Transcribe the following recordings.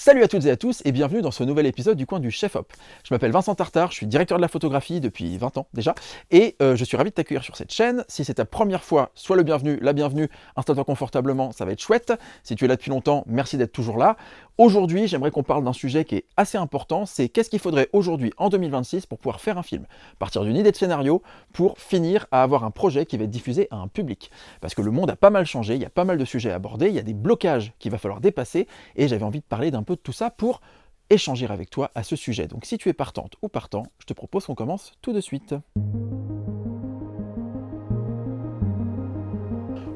Salut à toutes et à tous et bienvenue dans ce nouvel épisode du coin du Chef Hop. Je m'appelle Vincent Tartare, je suis directeur de la photographie depuis 20 ans déjà et je suis ravi de t'accueillir sur cette chaîne. Si c'est ta première fois, sois le bienvenu, la bienvenue, installe-toi confortablement, ça va être chouette. Si tu es là depuis longtemps, merci d'être toujours là. Aujourd'hui, j'aimerais qu'on parle d'un sujet qui est assez important, c'est qu'est-ce qu'il faudrait aujourd'hui en 2026 pour pouvoir faire un film. Partir d'une idée de scénario pour finir à avoir un projet qui va être diffusé à un public. Parce que le monde a pas mal changé, il y a pas mal de sujets à aborder, il y a des blocages qu'il va falloir dépasser et j'avais envie de parler d'un peu de tout ça pour échanger avec toi à ce sujet. Donc si tu es partante ou partant, je te propose qu'on commence tout de suite.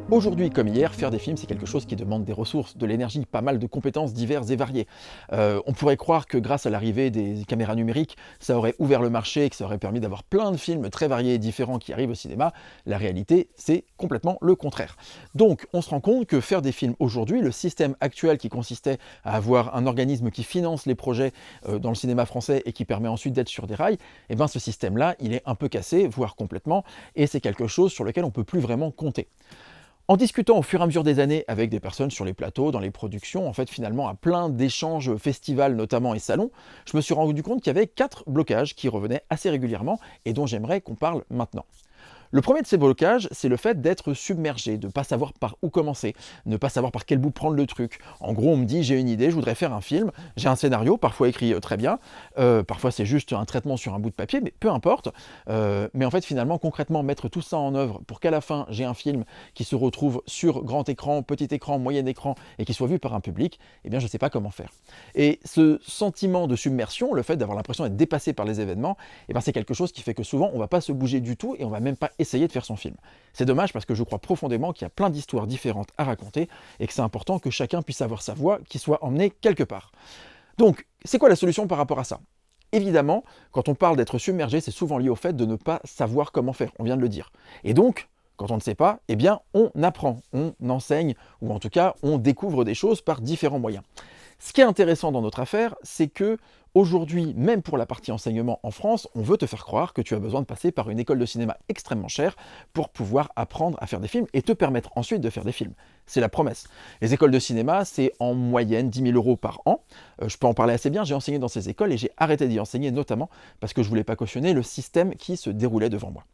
Aujourd'hui comme hier, faire des films, c'est quelque chose qui demande des ressources, de l'énergie, pas mal de compétences diverses et variées. On pourrait croire que grâce à l'arrivée des caméras numériques, ça aurait ouvert le marché et que ça aurait permis d'avoir plein de films très variés et différents qui arrivent au cinéma. La réalité, c'est complètement le contraire. Donc, on se rend compte que faire des films aujourd'hui, le système actuel qui consistait à avoir un organisme qui finance les projets dans le cinéma français et qui permet ensuite d'être sur des rails, eh bien ce système-là, il est un peu cassé, voire complètement, et c'est quelque chose sur lequel on ne peut plus vraiment compter. En discutant au fur et à mesure des années avec des personnes sur les plateaux, dans les productions, en fait finalement à plein d'échanges, festivals notamment et salons, je me suis rendu compte qu'il y avait 4 blocages qui revenaient assez régulièrement et dont j'aimerais qu'on parle maintenant. Le premier de ces blocages, c'est le fait d'être submergé, de ne pas savoir par où commencer, ne pas savoir par quel bout prendre le truc. En gros, on me dit, j'ai une idée, je voudrais faire un film, j'ai un scénario, parfois écrit très bien, parfois c'est juste un traitement sur un bout de papier, mais peu importe. Mais en fait, finalement, concrètement, mettre tout ça en œuvre pour qu'à la fin, j'ai un film qui se retrouve sur grand écran, petit écran, moyen écran, et qui soit vu par un public, eh bien, je ne sais pas comment faire. Et ce sentiment de submersion, le fait d'avoir l'impression d'être dépassé par les événements, eh bien, c'est quelque chose qui fait que souvent, on ne va pas se bouger du tout et on ne va même pas essayer de faire son film. C'est dommage parce que je crois profondément qu'il y a plein d'histoires différentes à raconter et que c'est important que chacun puisse avoir sa voix qui soit emmenée quelque part. Donc, c'est quoi la solution par rapport à ça ? Évidemment, quand on parle d'être submergé, c'est souvent lié au fait de ne pas savoir comment faire, on vient de le dire. Et donc, quand on ne sait pas, eh bien, on apprend, on enseigne, ou en tout cas, on découvre des choses par différents moyens. Ce qui est intéressant dans notre affaire, c'est que aujourd'hui, même pour la partie enseignement en France, on veut te faire croire que tu as besoin de passer par une école de cinéma extrêmement chère pour pouvoir apprendre à faire des films et te permettre ensuite de faire des films. C'est la promesse. Les écoles de cinéma, c'est en moyenne 10 000 € par an. Je peux en parler assez bien, j'ai enseigné dans ces écoles et j'ai arrêté d'y enseigner notamment parce que je ne voulais pas cautionner le système qui se déroulait devant moi.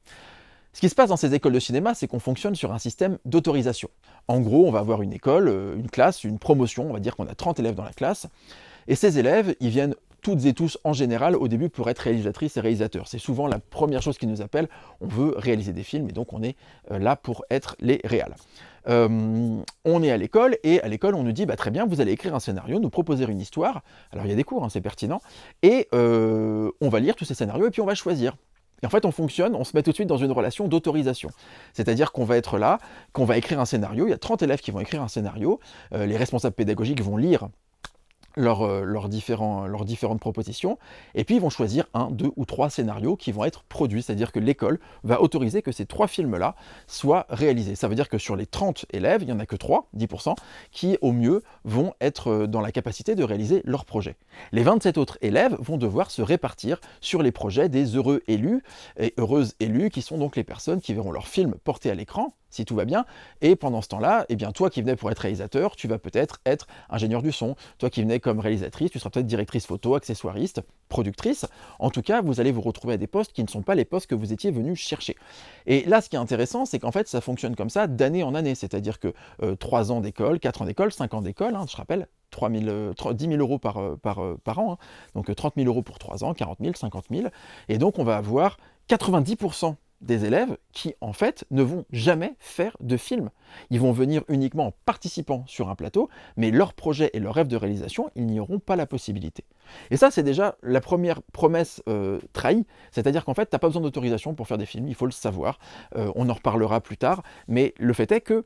Ce qui se passe dans ces écoles de cinéma, c'est qu'on fonctionne sur un système d'autorisation. En gros, on va avoir une école, une classe, une promotion, on va dire qu'on a 30 élèves dans la classe, et ces élèves, ils viennent toutes et tous en général au début pour être réalisatrices et réalisateurs. C'est souvent la première chose qui nous appelle, on veut réaliser des films et donc on est là pour être les réals. On est à l'école et à l'école on nous dit très bien, vous allez écrire un scénario, nous proposer une histoire, alors il y a des cours, c'est pertinent, et on va lire tous ces scénarios et puis on va choisir. Et en fait, on fonctionne, on se met tout de suite dans une relation d'autorisation. C'est-à-dire qu'on va être là, qu'on va écrire un scénario, il y a 30 élèves qui vont écrire un scénario, les responsables pédagogiques vont lire leurs différentes propositions, et puis ils vont choisir 1, 2 ou 3 scénarios qui vont être produits, c'est-à-dire que l'école va autoriser que ces 3 films-là soient réalisés. Ça veut dire que sur les 30 élèves, il n'y en a que 3, 10%, qui au mieux vont être dans la capacité de réaliser leur projet. Les 27 autres élèves vont devoir se répartir sur les projets des heureux élus et heureuses élus, qui sont donc les personnes qui verront leur film porté à l'écran, si tout va bien, et pendant ce temps-là, eh bien toi qui venais pour être réalisateur, tu vas peut-être être ingénieur du son, toi qui venais comme réalisatrice, tu seras peut-être directrice photo, accessoiriste, productrice. En tout cas, vous allez vous retrouver à des postes qui ne sont pas les postes que vous étiez venu chercher. Et là, ce qui est intéressant, c'est qu'en fait, ça fonctionne comme ça d'année en année, c'est-à-dire que 3 ans d'école, 4 ans d'école, 5 ans d'école, je rappelle, 10 000 € par an, donc 30 000 € pour 3 ans, 40 000, 50 000, et donc on va avoir 90% des élèves qui, en fait, ne vont jamais faire de film. Ils vont venir uniquement en participant sur un plateau, mais leur projet et leur rêve de réalisation, ils n'y auront pas la possibilité. Et ça, c'est déjà la première promesse trahie, c'est-à-dire qu'en fait, tu n'as pas besoin d'autorisation pour faire des films, il faut le savoir, on en reparlera plus tard, mais le fait est que,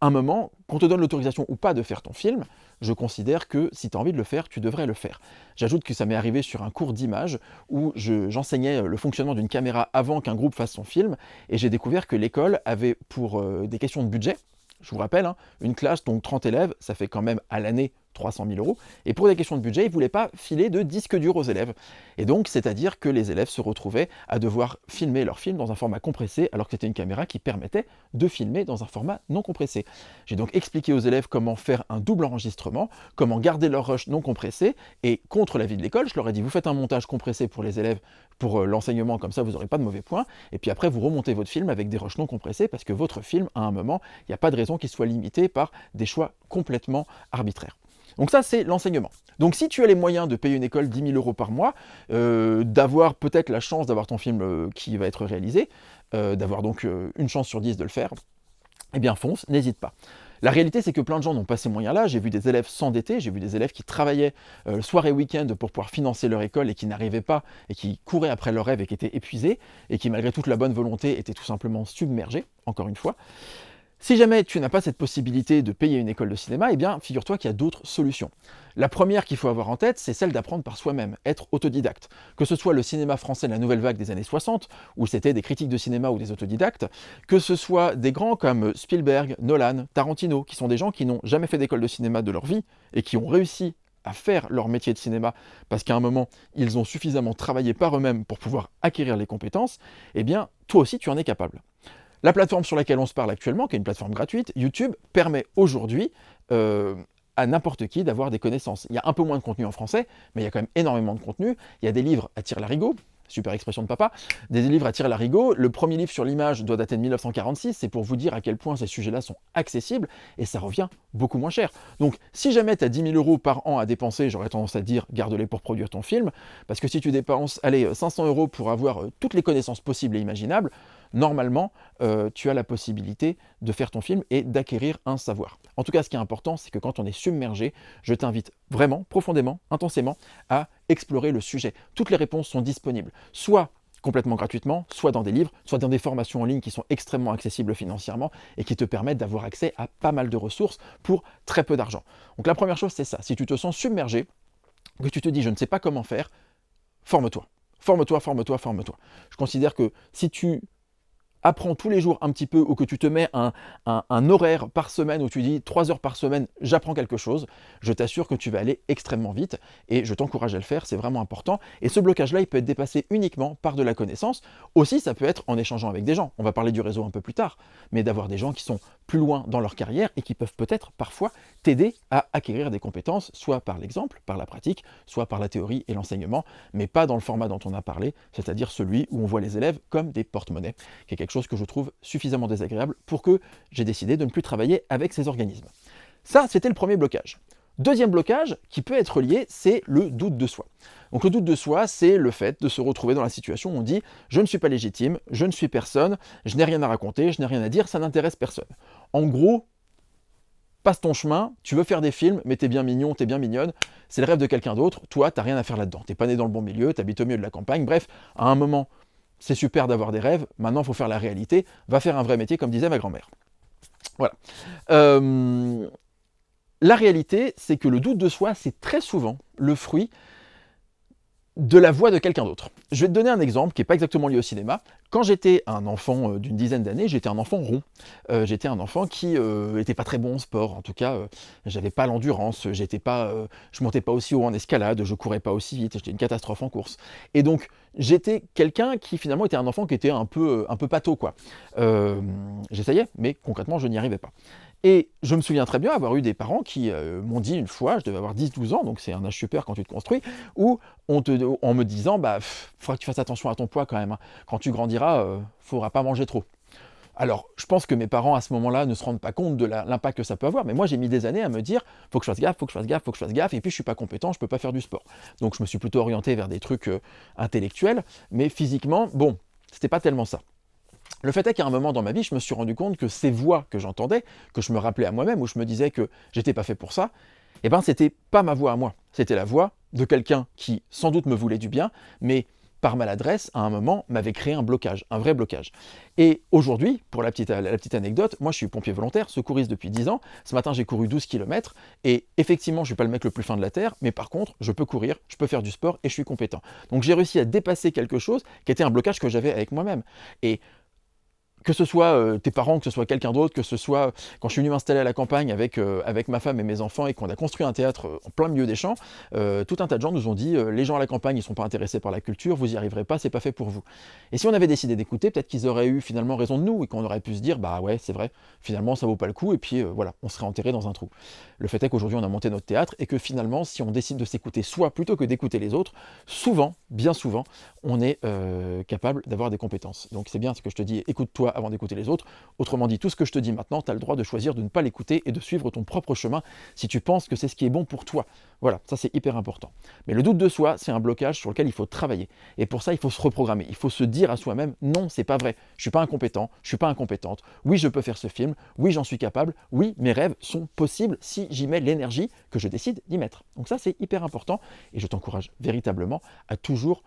un moment, qu'on te donne l'autorisation ou pas de faire ton film, je considère que si tu as envie de le faire, tu devrais le faire. J'ajoute que ça m'est arrivé sur un cours d'image où j'enseignais le fonctionnement d'une caméra avant qu'un groupe fasse son film, et j'ai découvert que l'école avait, pour des questions de budget, je vous rappelle, une classe, donc 30 élèves, ça fait quand même à l'année 300 000 euros. Et pour des questions de budget, ils ne voulaient pas filer de disque dur aux élèves. Et donc, c'est-à-dire que les élèves se retrouvaient à devoir filmer leur film dans un format compressé, alors que c'était une caméra qui permettait de filmer dans un format non compressé. J'ai donc expliqué aux élèves comment faire un double enregistrement, comment garder leur rush non compressé, et contre l'avis de l'école, je leur ai dit, vous faites un montage compressé pour les élèves, pour l'enseignement, comme ça vous n'aurez pas de mauvais points, et puis après vous remontez votre film avec des rushs non compressés, parce que votre film, à un moment, il n'y a pas de raison qu'il soit limité par des choix complètement arbitraires. Donc ça, c'est l'enseignement. Donc si tu as les moyens de payer une école 10 000 euros par mois, d'avoir peut-être la chance d'avoir ton film qui va être réalisé, d'avoir donc une chance sur 10 de le faire, eh bien fonce, n'hésite pas. La réalité, c'est que plein de gens n'ont pas ces moyens-là. J'ai vu des élèves s'endetter, j'ai vu des élèves qui travaillaient soir et week-end pour pouvoir financer leur école et qui n'arrivaient pas, et qui couraient après leur rêve et qui étaient épuisés, et qui malgré toute la bonne volonté étaient tout simplement submergés, encore une fois. Si jamais tu n'as pas cette possibilité de payer une école de cinéma, eh bien, figure-toi qu'il y a d'autres solutions. La première qu'il faut avoir en tête, c'est celle d'apprendre par soi-même, être autodidacte. Que ce soit le cinéma français de la nouvelle vague des années 60, où c'était des critiques de cinéma ou des autodidactes, que ce soit des grands comme Spielberg, Nolan, Tarantino, qui sont des gens qui n'ont jamais fait d'école de cinéma de leur vie et qui ont réussi à faire leur métier de cinéma parce qu'à un moment, ils ont suffisamment travaillé par eux-mêmes pour pouvoir acquérir les compétences, eh bien, toi aussi, tu en es capable. La plateforme sur laquelle on se parle actuellement, qui est une plateforme gratuite, YouTube, permet aujourd'hui à n'importe qui d'avoir des connaissances. Il y a un peu moins de contenu en français, mais il y a quand même énormément de contenu. Il y a des livres à tire-larigot, super expression de papa, des livres à tire-larigot. Le premier livre sur l'image doit dater de 1946, c'est pour vous dire à quel point ces sujets-là sont accessibles, et ça revient beaucoup moins cher. Donc si jamais tu as 10 000 euros par an à dépenser, j'aurais tendance à dire garde-les pour produire ton film, parce que si tu dépenses, allez, 500 euros pour avoir toutes les connaissances possibles et imaginables, normalement, tu as la possibilité de faire ton film et d'acquérir un savoir. En tout cas, ce qui est important, c'est que quand on est submergé, je t'invite vraiment, profondément, intensément, à explorer le sujet. Toutes les réponses sont disponibles, soit complètement gratuitement, soit dans des livres, soit dans des formations en ligne qui sont extrêmement accessibles financièrement et qui te permettent d'avoir accès à pas mal de ressources pour très peu d'argent. Donc la première chose, c'est ça. Si tu te sens submergé, que tu te dis « je ne sais pas comment faire », forme-toi. Forme-toi, forme-toi, forme-toi. Je considère que si tu apprends tous les jours un petit peu, ou que tu te mets un horaire par semaine où tu dis 3 heures par semaine, j'apprends quelque chose, je t'assure que tu vas aller extrêmement vite et je t'encourage à le faire, c'est vraiment important. Et ce blocage-là, il peut être dépassé uniquement par de la connaissance. Aussi, ça peut être en échangeant avec des gens. On va parler du réseau un peu plus tard, mais d'avoir des gens qui sont plus loin dans leur carrière et qui peuvent peut-être parfois t'aider à acquérir des compétences, soit par l'exemple, par la pratique, soit par la théorie et l'enseignement, mais pas dans le format dont on a parlé, c'est-à-dire celui où on voit les élèves comme des porte-monnaies, qui est quelque chose que je trouve suffisamment désagréable pour que j'ai décidé de ne plus travailler avec ces organismes. Ça, c'était le premier blocage. Deuxième blocage qui peut être lié, c'est le doute de soi. Donc le doute de soi, c'est le fait de se retrouver dans la situation où on dit « je ne suis pas légitime, je ne suis personne, je n'ai rien à raconter, je n'ai rien à dire, ça n'intéresse personne ». En gros, passe ton chemin, tu veux faire des films, mais t'es bien mignon, t'es bien mignonne, c'est le rêve de quelqu'un d'autre, toi, t'as rien à faire là-dedans, t'es pas né dans le bon milieu, t'habites au milieu de la campagne, bref, à un moment, c'est super d'avoir des rêves, maintenant il faut faire la réalité, va faire un vrai métier, comme disait ma grand-mère. Voilà. La réalité, c'est que le doute de soi, c'est très souvent le fruit de la voix de quelqu'un d'autre. Je vais te donner un exemple qui n'est pas exactement lié au cinéma. Quand j'étais un enfant d'une dizaine d'années, j'étais un enfant rond. J'étais un enfant qui n'était pas très bon en sport. En tout cas, j'avais pas l'endurance, je montais pas aussi haut en escalade, je courais pas aussi vite, j'étais une catastrophe en course. Et donc, j'étais quelqu'un qui finalement était un enfant qui était un peu pâteau, quoi. J'essayais, mais concrètement, je n'y arrivais pas. Et je me souviens très bien avoir eu des parents qui m'ont dit une fois, je devais avoir 10-12 ans, donc c'est un âge super quand tu te construis, où en me disant, bah, faudra que tu fasses attention à ton poids quand même, hein. Quand tu grandiras, faudra pas manger trop. Alors, je pense que mes parents à ce moment-là ne se rendent pas compte de l'impact que ça peut avoir, mais moi j'ai mis des années à me dire, faut que je fasse gaffe, faut que je fasse gaffe, faut que je fasse gaffe, et puis je suis pas compétent, je peux pas faire du sport. Donc je me suis plutôt orienté vers des trucs intellectuels, mais physiquement, bon, c'était pas tellement ça. Le fait est qu'à un moment dans ma vie, je me suis rendu compte que ces voix que j'entendais, que je me rappelais à moi-même, où je me disais que j'étais pas fait pour ça, eh ben c'était pas ma voix à moi. C'était la voix de quelqu'un qui sans doute me voulait du bien, mais par maladresse, à un moment, m'avait créé un blocage, un vrai blocage. Et aujourd'hui, pour la petite anecdote, moi je suis pompier volontaire, secouriste depuis 10 ans. Ce matin, j'ai couru 12 km, et effectivement, je ne suis pas le mec le plus fin de la Terre, mais par contre, je peux courir, je peux faire du sport, et je suis compétent. Donc j'ai réussi à dépasser quelque chose qui était un blocage que j'avais avec moi-même. Et que ce soit tes parents, que ce soit quelqu'un d'autre, que ce soit quand je suis venu m'installer à la campagne avec ma femme et mes enfants et qu'on a construit un théâtre en plein milieu des champs, tout un tas de gens nous ont dit les gens à la campagne, ils sont pas intéressés par la culture, vous y arriverez pas, c'est pas fait pour vous. Et si on avait décidé d'écouter, peut-être qu'ils auraient eu finalement raison de nous et qu'on aurait pu se dire bah ouais, c'est vrai, finalement ça vaut pas le coup et puis voilà, on serait enterré dans un trou. Le fait est qu'aujourd'hui on a monté notre théâtre et que finalement si on décide de s'écouter soi plutôt que d'écouter les autres, souvent, bien souvent, on est capable d'avoir des compétences. Donc c'est bien ce que je te dis, écoute-toi avant d'écouter les autres. Autrement dit, tout ce que je te dis maintenant, tu as le droit de choisir de ne pas l'écouter et de suivre ton propre chemin si tu penses que c'est ce qui est bon pour toi. Voilà, ça c'est hyper important. Mais le doute de soi, c'est un blocage sur lequel il faut travailler. Et pour ça, il faut se reprogrammer. Il faut se dire à soi-même, non, c'est pas vrai. Je suis pas incompétent, je suis pas incompétente. Oui, je peux faire ce film. Oui, j'en suis capable. Oui, mes rêves sont possibles si j'y mets l'énergie que je décide d'y mettre. Donc ça, c'est hyper important. Et je t'encourage véritablement à toujours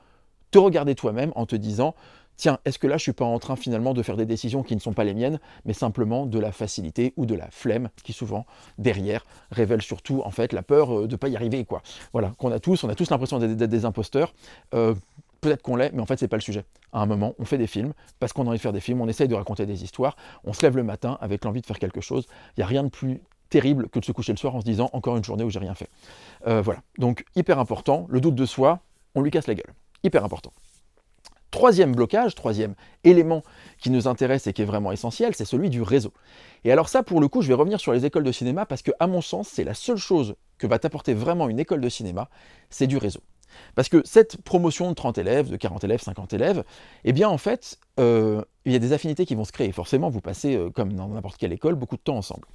te regarder toi-même en te disant tiens, est-ce que là je suis pas en train finalement de faire des décisions qui ne sont pas les miennes, mais simplement de la facilité ou de la flemme qui souvent derrière révèle surtout en fait la peur de pas y arriver quoi. Voilà, on a tous l'impression d'être des imposteurs. Peut-être qu'on l'est, mais en fait c'est pas le sujet. À un moment, on fait des films parce qu'on a envie de faire des films, on essaye de raconter des histoires, on se lève le matin avec l'envie de faire quelque chose. Il n'y a rien de plus terrible que de se coucher le soir en se disant encore une journée où j'ai rien fait. Voilà, donc hyper important, le doute de soi, on lui casse la gueule. Hyper important. Troisième blocage, troisième élément qui nous intéresse et qui est vraiment essentiel, c'est celui du réseau. Et alors ça, pour le coup, je vais revenir sur les écoles de cinéma parce que, à mon sens, c'est la seule chose que va t'apporter vraiment une école de cinéma, c'est du réseau. Parce que cette promotion de 30 élèves, de 40 élèves, 50 élèves, eh bien en fait, il y a des affinités qui vont se créer. Forcément, vous passez, comme dans n'importe quelle école, beaucoup de temps ensemble.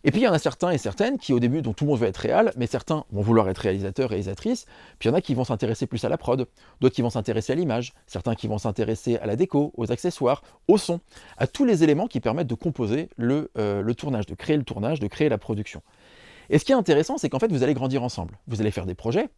Et puis il y en a certains et certaines qui au début, dont tout le monde veut être réal, mais certains vont vouloir être réalisateurs, réalisatrices, puis il y en a qui vont s'intéresser plus à la prod, d'autres qui vont s'intéresser à l'image, certains qui vont s'intéresser à la déco, aux accessoires, au son, à tous les éléments qui permettent de composer le tournage, de créer la production. Et ce qui est intéressant, c'est qu'en fait vous allez grandir ensemble, vous allez faire des projets,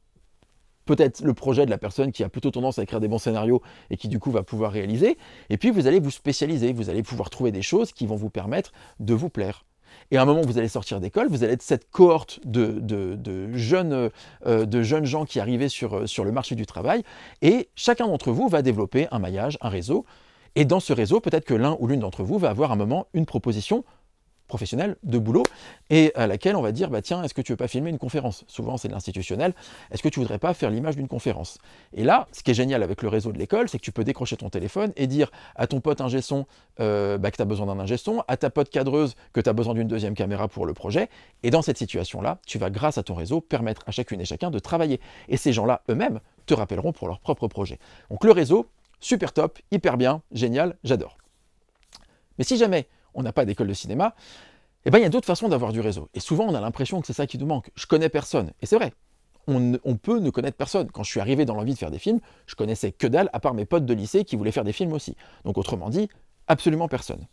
peut-être le projet de la personne qui a plutôt tendance à écrire des bons scénarios et qui du coup va pouvoir réaliser, et puis vous allez vous spécialiser, vous allez pouvoir trouver des choses qui vont vous permettre de vous plaire. Et à un moment où vous allez sortir d'école, vous allez être cette cohorte de jeunes gens qui arrivaient sur le marché du travail, et chacun d'entre vous va développer un maillage, un réseau, et dans ce réseau, peut-être que l'un ou l'une d'entre vous va avoir un moment une proposition professionnelle de boulot, et à laquelle on va dire, bah tiens, est-ce que tu veux pas filmer une conférence? Souvent c'est de l'institutionnel, est-ce que tu voudrais pas faire l'image d'une conférence? Et là, ce qui est génial avec le réseau de l'école, c'est que tu peux décrocher ton téléphone et dire à ton pote ingé son que tu as besoin d'un ingé son, à ta pote cadreuse que tu as besoin d'une deuxième caméra pour le projet, et dans cette situation-là, tu vas, grâce à ton réseau, permettre à chacune et chacun de travailler. Et ces gens-là, eux-mêmes, te rappelleront pour leur propre projet. Donc le réseau, super top, hyper bien, génial, j'adore. Mais si jamais on n'a pas d'école de cinéma, eh ben, il y a d'autres façons d'avoir du réseau. Et souvent, on a l'impression que c'est ça qui nous manque. Je connais personne. Et c'est vrai. On peut ne connaître personne. Quand je suis arrivé dans l'envie de faire des films, je connaissais que dalle, à part mes potes de lycée qui voulaient faire des films aussi. Donc autrement dit, absolument personne.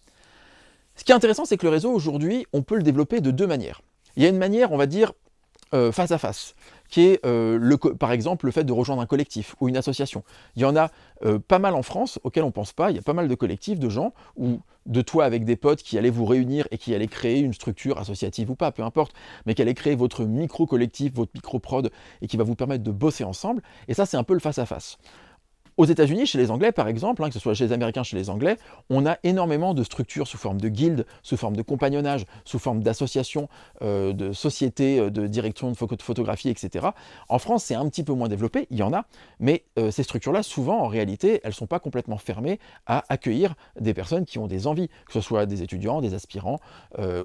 Ce qui est intéressant, c'est que le réseau, aujourd'hui, on peut le développer de deux manières. Il y a une manière, on va dire, face à face, qui est par exemple le fait de rejoindre un collectif ou une association. Il y en a pas mal en France auxquels on ne pense pas, il y a pas mal de collectifs de gens, ou de toi avec des potes qui allaient vous réunir et qui allaient créer une structure associative ou pas, peu importe, mais qui allaient créer votre micro-collectif, votre micro-prod, et qui va vous permettre de bosser ensemble, et ça c'est un peu le face à face. Aux États-Unis, chez les Anglais par exemple, que ce soit chez les Américains, chez les Anglais, on a énormément de structures sous forme de guildes, sous forme de compagnonnage, sous forme d'associations, de sociétés de direction de photographie, etc. En France, c'est un petit peu moins développé, il y en a, mais ces structures-là, souvent, en réalité, elles ne sont pas complètement fermées à accueillir des personnes qui ont des envies, que ce soit des étudiants, des aspirants,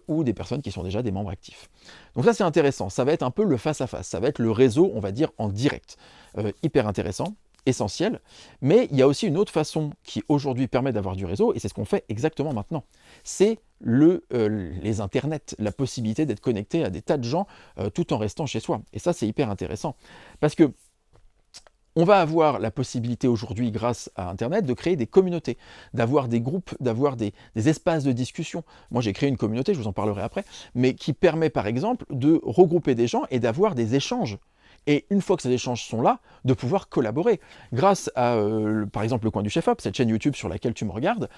ou des personnes qui sont déjà des membres actifs. Donc ça, c'est intéressant, ça va être un peu le face-à-face, ça va être le réseau, on va dire, en direct. Hyper intéressant, essentiel, mais il y a aussi une autre façon qui aujourd'hui permet d'avoir du réseau, et c'est ce qu'on fait exactement maintenant. C'est les internets, la possibilité d'être connecté à des tas de gens tout en restant chez soi. Et ça, c'est hyper intéressant. Parce que on va avoir la possibilité aujourd'hui, grâce à Internet, de créer des communautés, d'avoir des groupes, d'avoir des espaces de discussion. Moi, j'ai créé une communauté, je vous en parlerai après, mais qui permet par exemple de regrouper des gens et d'avoir des échanges. Et une fois que ces échanges sont là, de pouvoir collaborer. Grâce à, par exemple, le Coin du Chef-Op, cette chaîne YouTube sur laquelle tu me regardes,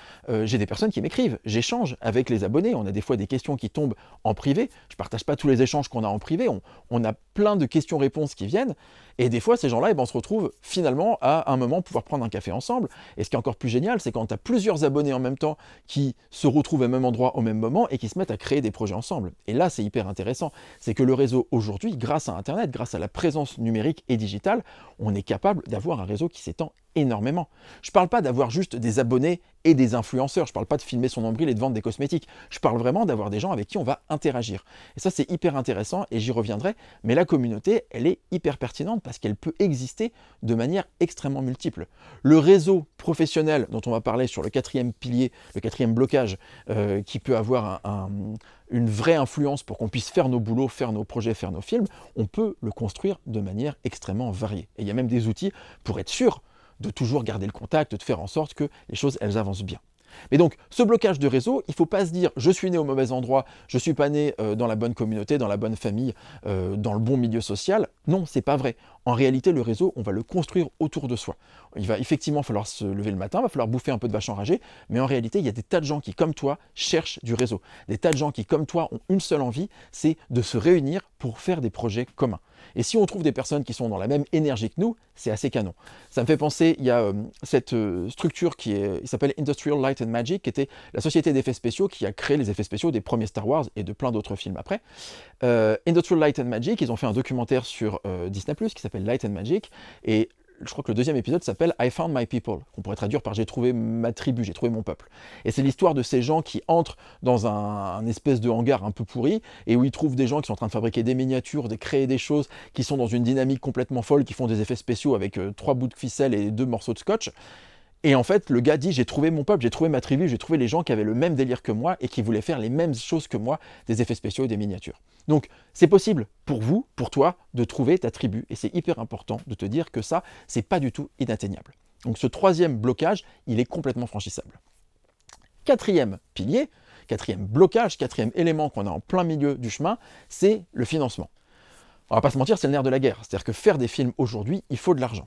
j'ai des personnes qui m'écrivent, j'échange avec les abonnés, on a des fois des questions qui tombent en privé, je ne partage pas tous les échanges qu'on a en privé, on a plein de questions-réponses qui viennent, et des fois ces gens-là, on se retrouve finalement à un moment pouvoir prendre un café ensemble, et ce qui est encore plus génial, c'est quand tu as plusieurs abonnés en même temps qui se retrouvent au même endroit au même moment et qui se mettent à créer des projets ensemble. Et là, c'est hyper intéressant, c'est que le réseau aujourd'hui, grâce à Internet, grâce à la présence numérique et digitale, on est capable d'avoir un réseau qui s'étend énormément. Je ne parle pas d'avoir juste des abonnés et des influenceurs, je ne parle pas de filmer son nombril et de vendre des cosmétiques, je parle vraiment d'avoir des gens avec qui on va interagir. Et ça, c'est hyper intéressant et j'y reviendrai, mais la communauté, elle est hyper pertinente parce qu'elle peut exister de manière extrêmement multiple. Le réseau professionnel dont on va parler sur le 4e pilier, le 4e blocage, qui peut avoir une vraie influence pour qu'on puisse faire nos boulots, faire nos projets, faire nos films, on peut le construire de manière extrêmement variée. Et il y a même des outils pour être sûr de toujours garder le contact, de faire en sorte que les choses, elles avancent bien. Mais donc, ce blocage de réseau, il ne faut pas se dire « je suis né au mauvais endroit, je ne suis pas né dans la bonne communauté, dans la bonne famille, dans le bon milieu social ». Non, c'est pas vrai. En réalité, le réseau, on va le construire autour de soi. Il va effectivement falloir se lever le matin, il va falloir bouffer un peu de vache enragée, mais en réalité, il y a des tas de gens qui, comme toi, cherchent du réseau. Des tas de gens qui, comme toi, ont une seule envie, c'est de se réunir pour faire des projets communs. Et si on trouve des personnes qui sont dans la même énergie que nous, c'est assez canon. Ça me fait penser, il y a cette structure qui s'appelle Industrial Light and Magic, qui était la société d'effets spéciaux qui a créé les effets spéciaux des premiers Star Wars et de plein d'autres films après. Industrial Light and Magic, ils ont fait un documentaire sur Disney+, qui s'appelle Light and Magic, et je crois que le deuxième épisode s'appelle I Found My People, qu'on pourrait traduire par J'ai trouvé ma tribu, j'ai trouvé mon peuple. Et c'est l'histoire de ces gens qui entrent dans un espèce de hangar un peu pourri, et où ils trouvent des gens qui sont en train de fabriquer des miniatures, de créer des choses, qui sont dans une dynamique complètement folle, qui font des effets spéciaux avec 3 bouts de ficelle et 2 morceaux de scotch. Et en fait, le gars dit « j'ai trouvé mon peuple, j'ai trouvé ma tribu, j'ai trouvé les gens qui avaient le même délire que moi et qui voulaient faire les mêmes choses que moi, des effets spéciaux et des miniatures. » Donc, c'est possible pour vous, pour toi, de trouver ta tribu. Et c'est hyper important de te dire que ça, c'est pas du tout inatteignable. Donc, ce 3e blocage, il est complètement franchissable. 4e pilier, 4e blocage, 4e élément qu'on a en plein milieu du chemin, c'est le financement. On va pas se mentir, c'est le nerf de la guerre. C'est-à-dire que faire des films aujourd'hui, il faut de l'argent.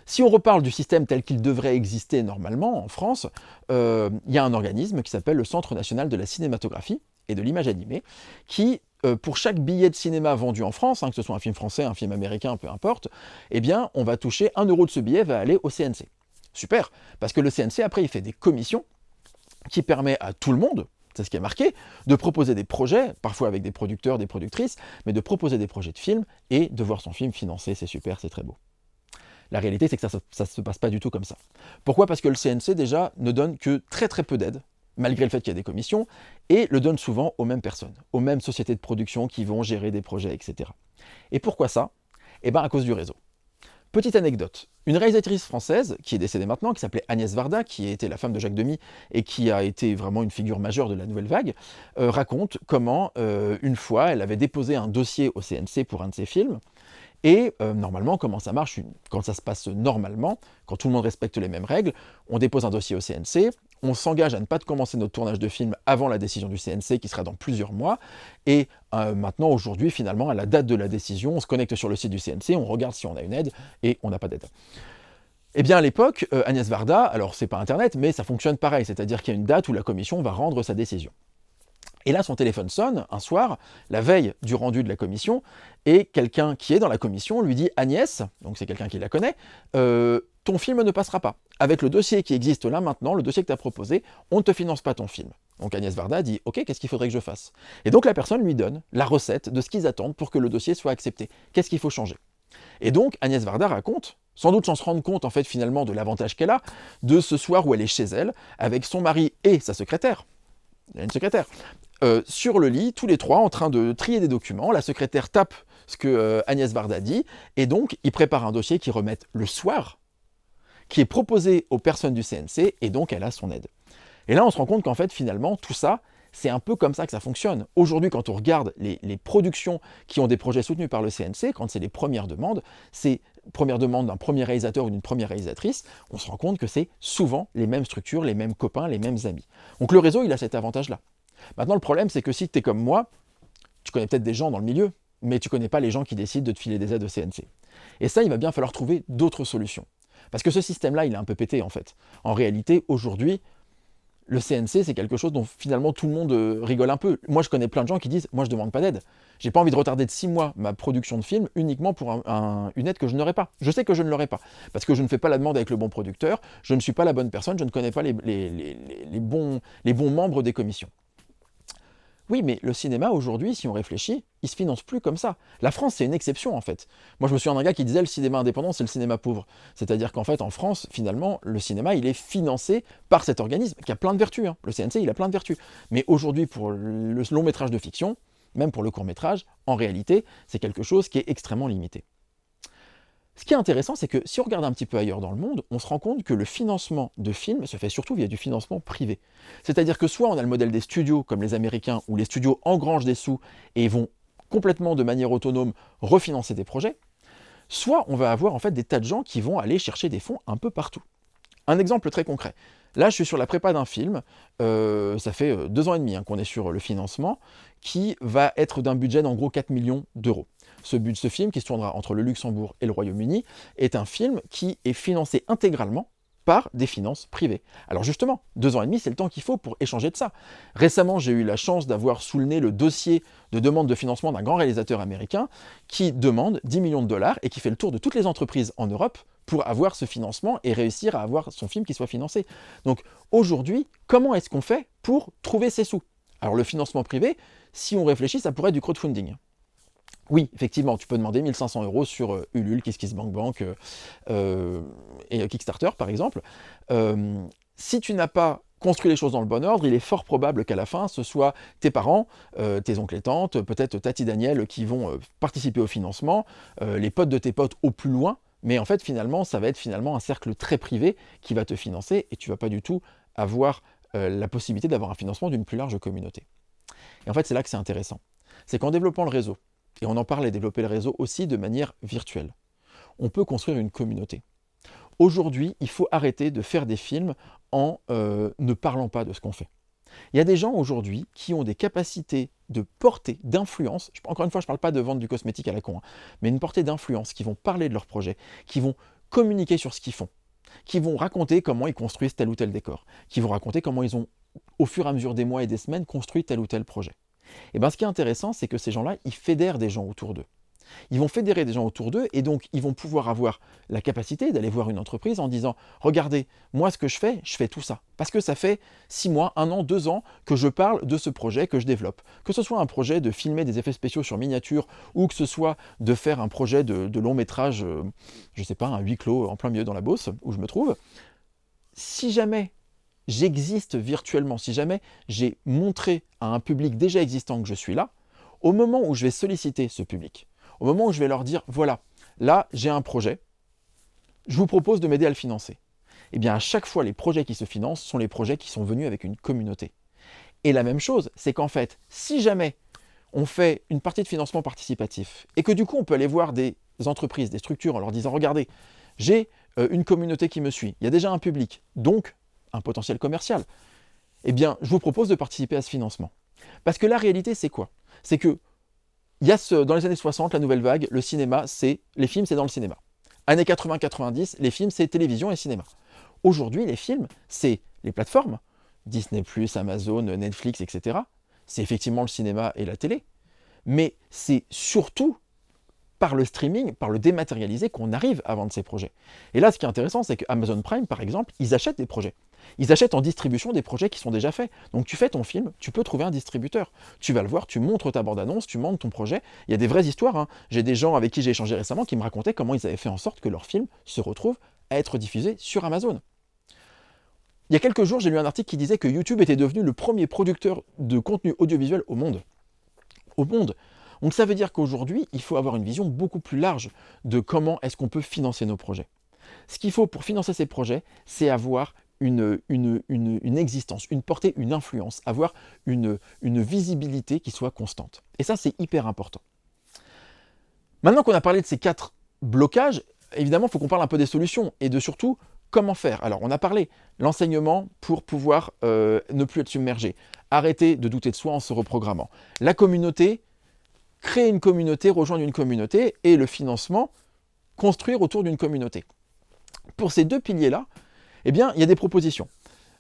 Si on reparle du système tel qu'il devrait exister normalement en France, il y a un organisme qui s'appelle le Centre national de la cinématographie et de l'image animée, qui, pour chaque billet de cinéma vendu en France, que ce soit un film français, un film américain, peu importe, eh bien, on va toucher 1 euro de ce billet va aller au CNC. Super, parce que le CNC, après, il fait des commissions qui permettent à tout le monde, c'est ce qui est marqué, de proposer des projets, parfois avec des producteurs, des productrices, mais de proposer des projets de films et de voir son film financé, c'est super, c'est très beau. La réalité, c'est que ça ne se passe pas du tout comme ça. Pourquoi? Parce que le CNC, déjà, ne donne que très très peu d'aide, malgré le fait qu'il y a des commissions, et le donne souvent aux mêmes personnes, aux mêmes sociétés de production qui vont gérer des projets, etc. Et pourquoi ça? Eh bien, à cause du réseau. Petite anecdote, une réalisatrice française, qui est décédée maintenant, qui s'appelait Agnès Varda, qui était la femme de Jacques Demy, et qui a été vraiment une figure majeure de la Nouvelle Vague, raconte comment, une fois, elle avait déposé un dossier au CNC pour un de ses films, et normalement, comment ça marche quand ça se passe normalement, quand tout le monde respecte les mêmes règles, on dépose un dossier au CNC, on s'engage à ne pas commencer notre tournage de film avant la décision du CNC qui sera dans plusieurs mois, et maintenant, aujourd'hui, finalement, à la date de la décision, on se connecte sur le site du CNC, on regarde si on a une aide, et on n'a pas d'aide. Eh bien, à l'époque, Agnès Varda, alors c'est pas Internet, mais ça fonctionne pareil, c'est-à-dire qu'il y a une date où la commission va rendre sa décision. Et là, son téléphone sonne, un soir, la veille du rendu de la commission, et quelqu'un qui est dans la commission lui dit « Agnès », donc c'est quelqu'un qui la connaît, « ton film ne passera pas. Avec le dossier qui existe là maintenant, le dossier que tu as proposé, on ne te finance pas ton film. » Donc Agnès Varda dit « Ok, qu'est-ce qu'il faudrait que je fasse ?» Et donc la personne lui donne la recette de ce qu'ils attendent pour que le dossier soit accepté. Qu'est-ce qu'il faut changer? Et donc Agnès Varda raconte, sans doute sans se rendre compte en fait finalement de l'avantage qu'elle a, de ce soir où elle est chez elle, avec son mari et sa secrétaire. Il y a une secrétaire. Sur le lit, tous les trois en train de trier des documents, la secrétaire tape ce que Agnès Varda dit, et donc ils préparent un dossier qu'ils remettent le soir, qui est proposé aux personnes du CNC, et donc elle a son aide. Et là on se rend compte qu'en fait finalement tout ça, c'est un peu comme ça que ça fonctionne. Aujourd'hui quand on regarde les productions qui ont des projets soutenus par le CNC, quand c'est les premières demandes, c'est première demande d'un premier réalisateur ou d'une première réalisatrice, on se rend compte que c'est souvent les mêmes structures, les mêmes copains, les mêmes amis. Donc le réseau, il a cet avantage-là. Maintenant, le problème, c'est que si tu es comme moi, tu connais peut-être des gens dans le milieu, mais tu ne connais pas les gens qui décident de te filer des aides au CNC. Et ça, il va bien falloir trouver d'autres solutions. Parce que ce système-là, il est un peu pété en fait. En réalité, aujourd'hui, le CNC, c'est quelque chose dont finalement tout le monde rigole un peu. Moi, je connais plein de gens qui disent « moi, je ne demande pas d'aide. J'ai pas envie de retarder de 6 mois ma production de film uniquement pour une aide que je n'aurai pas. Je sais que je ne l'aurai pas, parce que je ne fais pas la demande avec le bon producteur, je ne suis pas la bonne personne, je ne connais pas les bons membres des commissions. » Oui, mais le cinéma, aujourd'hui, si on réfléchit, il se finance plus comme ça. La France, c'est une exception, en fait. Moi, je me souviens d'un gars qui disait « le cinéma indépendant, c'est le cinéma pauvre ». C'est-à-dire qu'en fait, en France, finalement, le cinéma, il est financé par cet organisme, qui a plein de vertus. Hein. Le CNC, il a plein de vertus. Mais aujourd'hui, pour le long métrage de fiction, même pour le court métrage, en réalité, c'est quelque chose qui est extrêmement limité. Ce qui est intéressant, c'est que si on regarde un petit peu ailleurs dans le monde, on se rend compte que le financement de films se fait surtout via du financement privé. C'est-à-dire que soit on a le modèle des studios, comme les Américains, où les studios engrangent des sous et vont complètement de manière autonome refinancer des projets, soit on va avoir en fait des tas de gens qui vont aller chercher des fonds un peu partout. Un exemple très concret. Là, je suis sur la prépa d'un film, ça fait 2 ans et demi qu'on est sur le financement, qui va être d'un budget d'en gros 4 millions d'euros. Ce film, qui se tournera entre le Luxembourg et le Royaume-Uni, est un film qui est financé intégralement par des finances privées. Alors justement, 2 ans et demi, c'est le temps qu'il faut pour échanger de ça. Récemment, j'ai eu la chance d'avoir sous le nez le dossier de demande de financement d'un grand réalisateur américain qui demande 10 millions de dollars et qui fait le tour de toutes les entreprises en Europe pour avoir ce financement et réussir à avoir son film qui soit financé. Donc aujourd'hui, comment est-ce qu'on fait pour trouver ces sous? Alors le financement privé, si on réfléchit, ça pourrait être du crowdfunding. Oui, effectivement, tu peux demander 1 500 € sur Ulule, KissKissBankBank et Kickstarter, par exemple. Si tu n'as pas construit les choses dans le bon ordre, il est fort probable qu'à la fin, ce soit tes parents, tes oncles et tantes, peut-être Tati Daniel qui vont participer au financement, les potes de tes potes au plus loin, mais en fait, finalement, ça va être finalement un cercle très privé qui va te financer et tu ne vas pas du tout avoir la possibilité d'avoir un financement d'une plus large communauté. Et en fait, c'est là que c'est intéressant. C'est qu'en développant le réseau, et on en parlait, développer le réseau aussi de manière virtuelle, on peut construire une communauté. Aujourd'hui, il faut arrêter de faire des films en ne parlant pas de ce qu'on fait. Il y a des gens aujourd'hui qui ont des capacités de portée, d'influence, encore une fois, je ne parle pas de vendre du cosmétique à la con, mais une portée d'influence, qui vont parler de leur projet, qui vont communiquer sur ce qu'ils font, qui vont raconter comment ils construisent tel ou tel décor, qui vont raconter comment ils ont, au fur et à mesure des mois et des semaines, construit tel ou tel projet. Et bien, ce qui est intéressant, c'est que ces gens-là, ils fédèrent des gens autour d'eux. Ils vont fédérer des gens autour d'eux et donc ils vont pouvoir avoir la capacité d'aller voir une entreprise en disant « Regardez, moi ce que je fais tout ça. Parce que ça fait 6 mois, 1 an, 2 ans que je parle de ce projet que je développe. Que ce soit un projet de filmer des effets spéciaux sur miniature ou que ce soit de faire un projet de long métrage, je ne sais pas, un huis clos en plein milieu dans la Beauce où je me trouve. Si jamais j'existe virtuellement, si jamais j'ai montré à un public déjà existant que je suis là, au moment où je vais solliciter ce public, au moment où je vais leur dire, voilà, là j'ai un projet, je vous propose de m'aider à le financer. Eh bien à chaque fois, les projets qui se financent sont les projets qui sont venus avec une communauté. Et la même chose, c'est qu'en fait, si jamais on fait une partie de financement participatif et que du coup on peut aller voir des entreprises, des structures en leur disant, regardez, j'ai une communauté qui me suit, il y a déjà un public, donc un potentiel commercial, eh bien, je vous propose de participer à ce financement. Parce que la réalité, c'est quoi? C'est que dans les années 60, la nouvelle vague, le cinéma, les films, c'est dans le cinéma. Années 80-90, les films, c'est télévision et cinéma. Aujourd'hui, les films, c'est les plateformes, Disney+, Amazon, Netflix, etc. C'est effectivement le cinéma et la télé. Mais c'est surtout par le streaming, par le dématérialisé, qu'on arrive à vendre ces projets. Et là, ce qui est intéressant, c'est qu'Amazon Prime, par exemple, ils achètent des projets. Ils achètent en distribution des projets qui sont déjà faits. Donc tu fais ton film, tu peux trouver un distributeur. Tu vas le voir, tu montres ta bande-annonce, tu montres ton projet. Il y a des vraies histoires. Hein. J'ai des gens avec qui j'ai échangé récemment qui me racontaient comment ils avaient fait en sorte que leur film se retrouve à être diffusé sur Amazon. Il y a quelques jours, j'ai lu un article qui disait que YouTube était devenu le premier producteur de contenu audiovisuel au monde. Au monde. Donc ça veut dire qu'aujourd'hui, il faut avoir une vision beaucoup plus large de comment est-ce qu'on peut financer nos projets. Ce qu'il faut pour financer ces projets, c'est avoir une existence, une portée, une influence, avoir une visibilité qui soit constante. Et ça, c'est hyper important. Maintenant qu'on a parlé de ces 4 blocages, évidemment, il faut qu'on parle un peu des solutions et de surtout comment faire. Alors, on a parlé l'enseignement pour pouvoir ne plus être submergé, arrêter de douter de soi en se reprogrammant. La communauté, créer une communauté, rejoindre une communauté, et le financement, construire autour d'une communauté. Pour ces deux piliers-là, eh bien, il y a des propositions.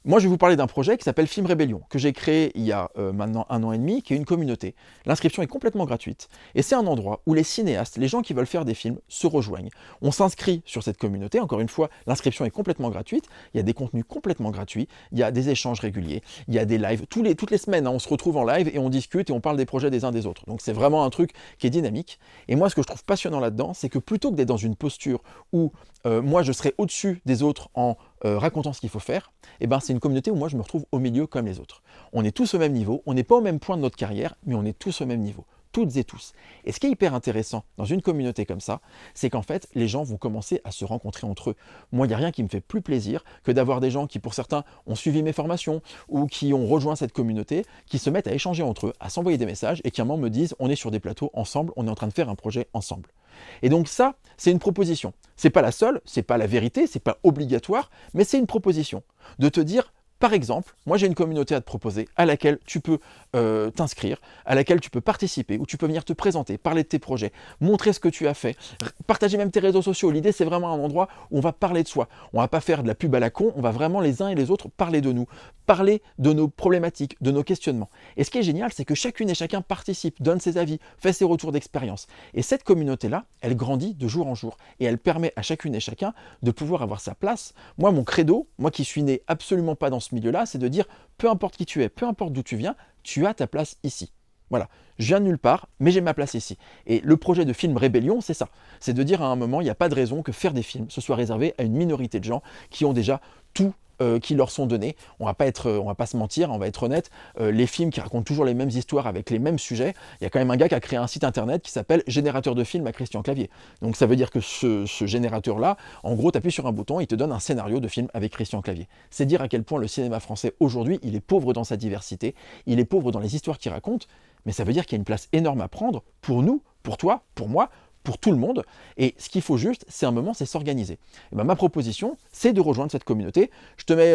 Moi, je vais vous parler d'un projet qui s'appelle Film Rébellion, que j'ai créé il y a maintenant 1 an et demi, qui est une communauté. L'inscription est complètement gratuite, et c'est un endroit où les cinéastes, les gens qui veulent faire des films, se rejoignent. On s'inscrit sur cette communauté, encore une fois, l'inscription est complètement gratuite, il y a des contenus complètement gratuits, il y a des échanges réguliers, il y a des lives, toutes les semaines, hein, on se retrouve en live et on discute et on parle des projets des uns des autres. Donc c'est vraiment un truc qui est dynamique, et moi ce que je trouve passionnant là-dedans, c'est que plutôt que d'être dans une posture où moi je serais au-dessus des autres en racontant ce qu'il faut faire, eh ben, c'est une communauté où moi je me retrouve au milieu comme les autres. On est tous au même niveau, on n'est pas au même point de notre carrière, mais on est tous au même niveau. Toutes et tous. Et ce qui est hyper intéressant dans une communauté comme ça, c'est qu'en fait, les gens vont commencer à se rencontrer entre eux. Moi, il n'y a rien qui me fait plus plaisir que d'avoir des gens qui, pour certains, ont suivi mes formations ou qui ont rejoint cette communauté, qui se mettent à échanger entre eux, à s'envoyer des messages et qui à un moment me disent on est sur des plateaux ensemble, on est en train de faire un projet ensemble. Et donc ça, c'est une proposition. C'est pas la seule, c'est pas la vérité, c'est pas obligatoire, mais c'est une proposition de te dire par exemple, moi j'ai une communauté à te proposer à laquelle tu peux t'inscrire, à laquelle tu peux participer, où tu peux venir te présenter, parler de tes projets, montrer ce que tu as fait, partager même tes réseaux sociaux. L'idée c'est vraiment un endroit où on va parler de soi. On va pas faire de la pub à la con, on va vraiment les uns et les autres parler de nous, parler de nos problématiques, de nos questionnements. Et ce qui est génial, c'est que chacune et chacun participe, donne ses avis, fait ses retours d'expérience. Et cette communauté-là, elle grandit de jour en jour. Et elle permet à chacune et chacun de pouvoir avoir sa place. Moi, mon credo, moi qui suis né absolument pas dans ce milieu-là, c'est de dire, peu importe qui tu es, peu importe d'où tu viens, tu as ta place ici. Voilà, je viens de nulle part, mais j'ai ma place ici. Et le projet de film Rébellion, c'est ça. C'est de dire à un moment, il n'y a pas de raison que faire des films, ce soit réservé à une minorité de gens qui ont déjà tout qui leur sont donnés. On va pas se mentir, on va être honnête. Les films qui racontent toujours les mêmes histoires avec les mêmes sujets, il y a quand même un gars qui a créé un site internet qui s'appelle Générateur de films à Christian Clavier. Donc ça veut dire que ce générateur-là, en gros, tu appuies sur un bouton, il te donne un scénario de film avec Christian Clavier. C'est dire à quel point le cinéma français aujourd'hui, il est pauvre dans sa diversité, il est pauvre dans les histoires qu'il raconte, mais ça veut dire qu'il y a une place énorme à prendre pour nous, pour toi, pour moi, pour tout le monde. Et ce qu'il faut juste, c'est un moment, c'est s'organiser. Et ben, ma proposition, c'est de rejoindre cette communauté. Je te mets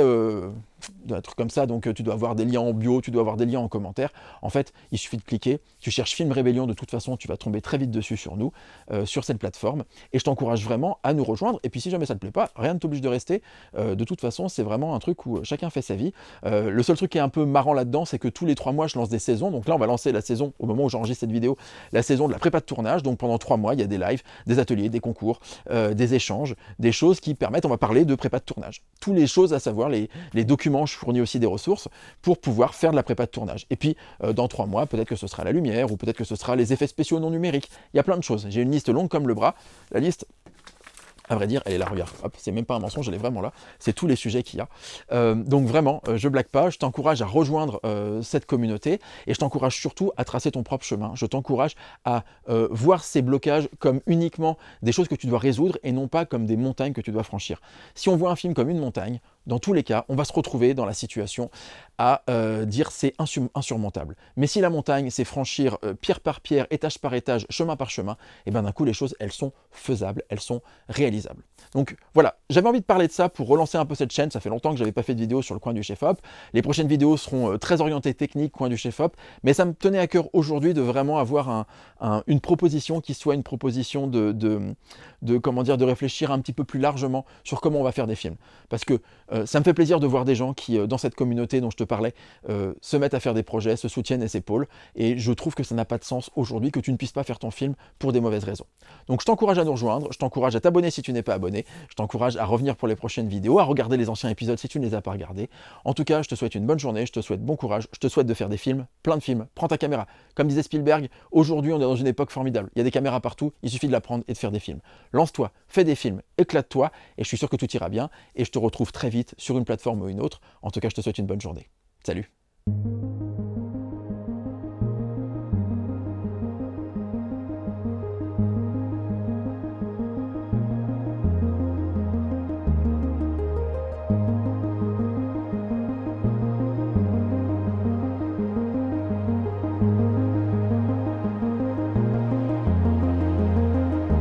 un truc comme ça, donc tu dois avoir des liens en bio, tu dois avoir des liens en commentaire. En fait, il suffit de cliquer. Tu cherches Film Rébellion, de toute façon, tu vas tomber très vite dessus sur nous, sur cette plateforme. Et je t'encourage vraiment à nous rejoindre. Et puis si jamais ça ne te plaît pas, rien ne t'oblige de rester. De toute façon, c'est vraiment un truc où chacun fait sa vie. Le seul truc qui est un peu marrant là-dedans, c'est que tous les 3 mois, je lance des saisons. Donc là, on va lancer la saison, au moment où j'enregistre cette vidéo, la saison de la prépa de tournage. Donc pendant 3 mois, il y a des lives, des ateliers, des concours, des échanges, des choses qui permettent, on va parler de prépa de tournage. Toutes les choses à savoir, les documents, je fournis aussi des ressources pour pouvoir faire de la prépa de tournage. Et puis, dans 3 mois, peut-être que ce sera la lumière, ou peut-être que ce sera les effets spéciaux non numériques. Il y a plein de choses. J'ai une liste longue comme le bras. La liste, à vrai dire, elle est là, regarde, hop, c'est même pas un mensonge, elle est vraiment là, c'est tous les sujets qu'il y a. Donc vraiment, je blague pas, je t'encourage à rejoindre cette communauté, et je t'encourage surtout à tracer ton propre chemin. Je t'encourage à voir ces blocages comme uniquement des choses que tu dois résoudre, et non pas comme des montagnes que tu dois franchir. Si on voit un film comme une montagne, dans tous les cas, on va se retrouver dans la situation à dire c'est insurmontable. Mais si la montagne, c'est franchir pierre par pierre, étage par étage, chemin par chemin, et bien d'un coup, les choses, elles sont faisables, elles sont réalisables. Donc voilà, j'avais envie de parler de ça pour relancer un peu cette chaîne. Ça fait longtemps que je n'avais pas fait de vidéo sur le coin du chef-op. Les prochaines vidéos seront très orientées techniques, coin du chef-op, mais ça me tenait à cœur aujourd'hui de vraiment avoir une proposition qui soit une proposition de réfléchir un petit peu plus largement sur comment on va faire des films. Parce que ça me fait plaisir de voir des gens qui, dans cette communauté dont je te parlais, se mettent à faire des projets, se soutiennent et s'épaulent. Et je trouve que ça n'a pas de sens aujourd'hui que tu ne puisses pas faire ton film pour des mauvaises raisons. Donc je t'encourage à nous rejoindre, je t'encourage à t'abonner si tu n'es pas abonné, je t'encourage à revenir pour les prochaines vidéos, à regarder les anciens épisodes si tu ne les as pas regardés. En tout cas, je te souhaite une bonne journée, je te souhaite bon courage, je te souhaite de faire des films, plein de films. Prends ta caméra. Comme disait Spielberg, aujourd'hui on est dans une époque formidable. Il y a des caméras partout, il suffit de la prendre et de faire des films. Lance-toi, fais des films, éclate-toi, et je suis sûr que tout ira bien. Et je te retrouve très vite sur une plateforme ou une autre. En tout cas, je te souhaite une bonne journée. Salut!